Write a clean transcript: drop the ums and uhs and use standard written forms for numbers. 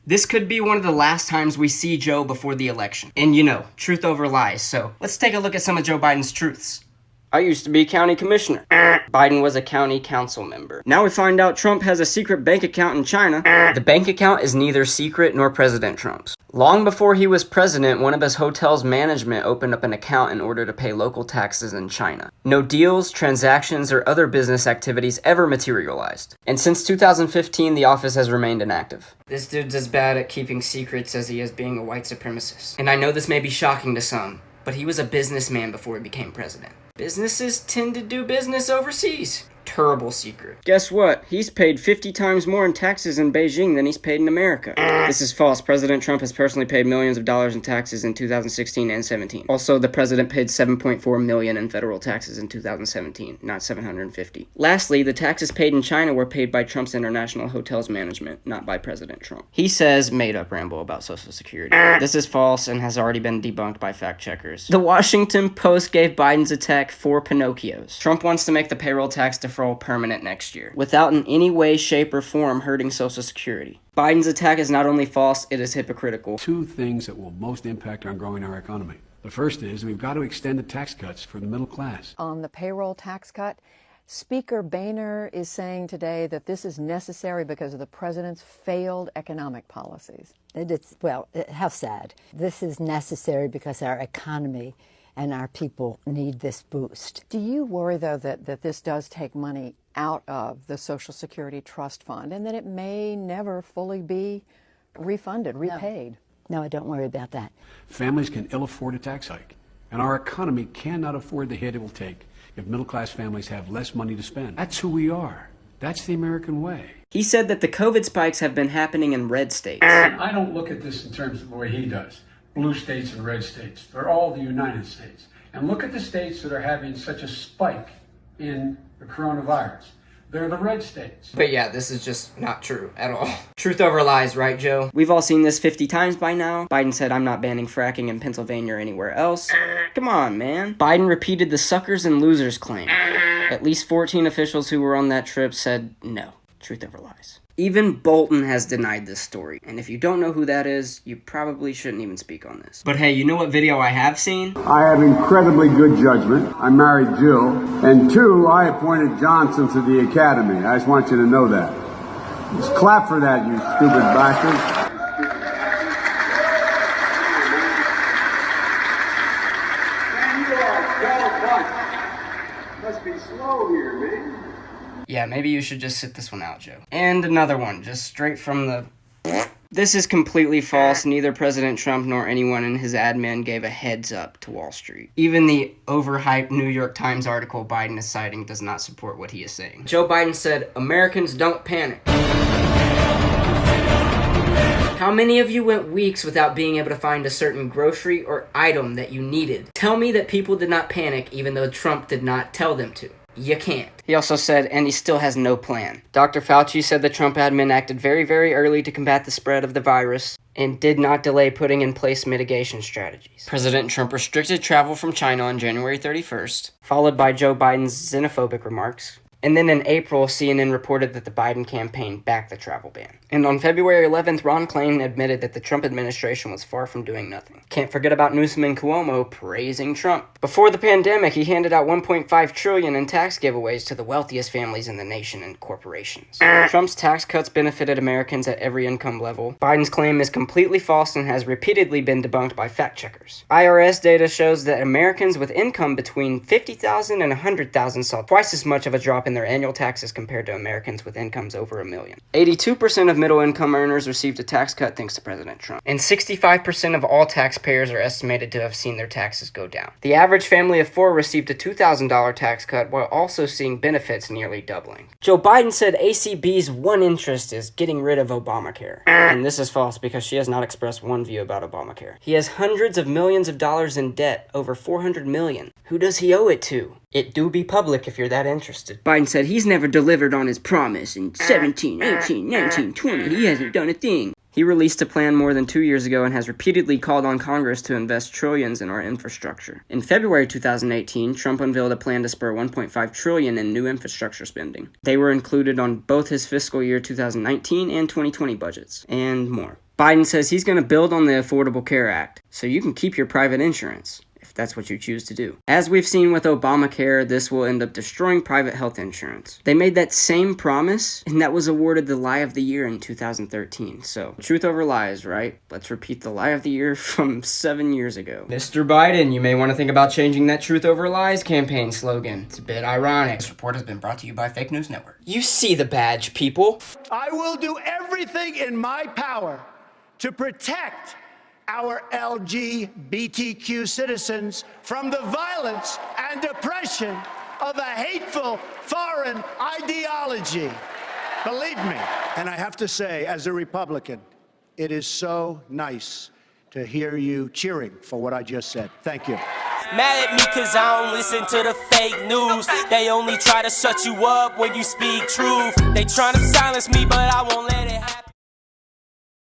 This could be one of the last times we see Joe before the election. And you know, truth over lies, so let's take a look at some of Joe Biden's truths. I used to be county commissioner. Biden was a county council member. Now we find out Trump has a secret bank account in China. The bank account is neither secret nor President Trump's. Long before he was president, one of his hotel's management opened up an account in order to pay local taxes in China. No deals, transactions, or other business activities ever materialized. And since 2015, the office has remained inactive. This dude's as bad at keeping secrets as he is being a white supremacist. And I know this may be shocking to some, but he was a businessman before he became president. Businesses tend to do business overseas. Terrible secret. Guess what? He's paid 50 times more in taxes in Beijing than he's paid in America. This is false. President Trump has personally paid millions of dollars in taxes in 2016 and 17. Also, the president paid $7.4 million in federal taxes in 2017, not $750. Lastly, the taxes paid in China were paid by Trump's International Hotels Management, not by President Trump. He says made-up ramble about Social Security. This is false and has already been debunked by fact-checkers. The Washington Post gave Biden's attack 4 Pinocchios. Trump wants to make the payroll tax deferral permanent next year, without in any way, shape, or form hurting Social Security. Biden's attack is not only false, it is hypocritical. 2 things that will most impact on growing our economy. The first is we've got to extend the tax cuts for the middle class. On the payroll tax cut, Speaker Boehner is saying today that this is necessary because of the president's failed economic policies. How sad. This is necessary because our economy and our people need this boost. Do you worry, though, that this does take money out of the Social Security Trust Fund and that it may never fully be refunded, repaid? No, I don't worry about that. Families can ill afford a tax hike, and our economy cannot afford the hit it will take if middle-class families have less money to spend. That's who we are. That's the American way. He said that the COVID spikes have been happening in red states. I don't look at this in terms of the way he does. Blue states and red states. They're all the United States. And look at the states that are having such a spike in the coronavirus. They're the red states. But yeah, this is just not true at all. Truth over lies, right, Joe? We've all seen this 50 times by now. Biden said, I'm not banning fracking in Pennsylvania or anywhere else. Come on, man. Biden repeated the suckers and losers claim. At least 14 officials who were on that trip said no. Truth over lies. Even Bolton has denied this story, and if you don't know who that is, you probably shouldn't even speak on this. But hey, you know what video I have seen? I have incredibly good judgment. I married Jill. And 2, I appointed Johnson to the academy. I just want you to know that. Just clap for that, you stupid bastard. Must be slow here, man. Yeah, maybe you should just sit this one out, Joe. And another one, just straight from the... This is completely false. Neither President Trump nor anyone in his admin gave a heads up to Wall Street. Even the overhyped New York Times article Biden is citing does not support what he is saying. Joe Biden said, Americans don't panic. How many of you went weeks without being able to find a certain grocery or item that you needed? Tell me that people did not panic even though Trump did not tell them to. You can't. He also said, and he still has no plan. Dr. Fauci said the Trump admin acted very, very early to combat the spread of the virus and did not delay putting in place mitigation strategies. President Trump restricted travel from China on January 31st, followed by Joe Biden's xenophobic remarks. And then in April, CNN reported that the Biden campaign backed the travel ban. And on February 11th, Ron Klain admitted that the Trump administration was far from doing nothing. Can't forget about Newsom and Cuomo praising Trump. Before the pandemic, he handed out $1.5 trillion in tax giveaways to the wealthiest families in the nation and corporations. Trump's tax cuts benefited Americans at every income level. Biden's claim is completely false and has repeatedly been debunked by fact-checkers. IRS data shows that Americans with income between $50,000 and $100,000 saw twice as much of a drop in their annual taxes compared to Americans with incomes over $1 million. 82% of middle-income earners received a tax cut thanks to President Trump. And 65% of all taxpayers are estimated to have seen their taxes go down. The average family of 4 received a $2,000 tax cut while also seeing benefits nearly doubling. Joe Biden said ACB's one interest is getting rid of Obamacare. And this is false because she has not expressed one view about Obamacare. He has hundreds of millions of dollars in debt, over $400 million. Who does he owe it to? It do be public if you're that interested. Biden said he's never delivered on his promise in 17, 18, 19, 20. He hasn't done a thing. He released a plan more than 2 years ago and has repeatedly called on Congress to invest trillions in our infrastructure. In February 2018, Trump unveiled a plan to spur $1.5 trillion in new infrastructure spending. They were included on both his fiscal year 2019 and 2020 budgets, and more. Biden says he's going to build on the Affordable Care Act, so you can keep your private insurance, if that's what you choose to do. As we've seen with Obamacare, this will end up destroying private health insurance. They made that same promise, and that was awarded the lie of the year in 2013. So, truth over lies, right? Let's repeat the lie of the year from 7 years ago. Mr. Biden, you may want to think about changing that truth over lies campaign slogan. It's a bit ironic. This report has been brought to you by Fake News Network. You see the badge, people. I will do everything in my power to protect our LGBTQ citizens from the violence and oppression of a hateful foreign ideology. Believe me. And I have to say, as a Republican, it is so nice to hear you cheering for what I just said. Thank you. Mad at me cause I don't listen to the fake news. They only try to shut you up when you speak truth. They trying to silence me, but I won't let it happen.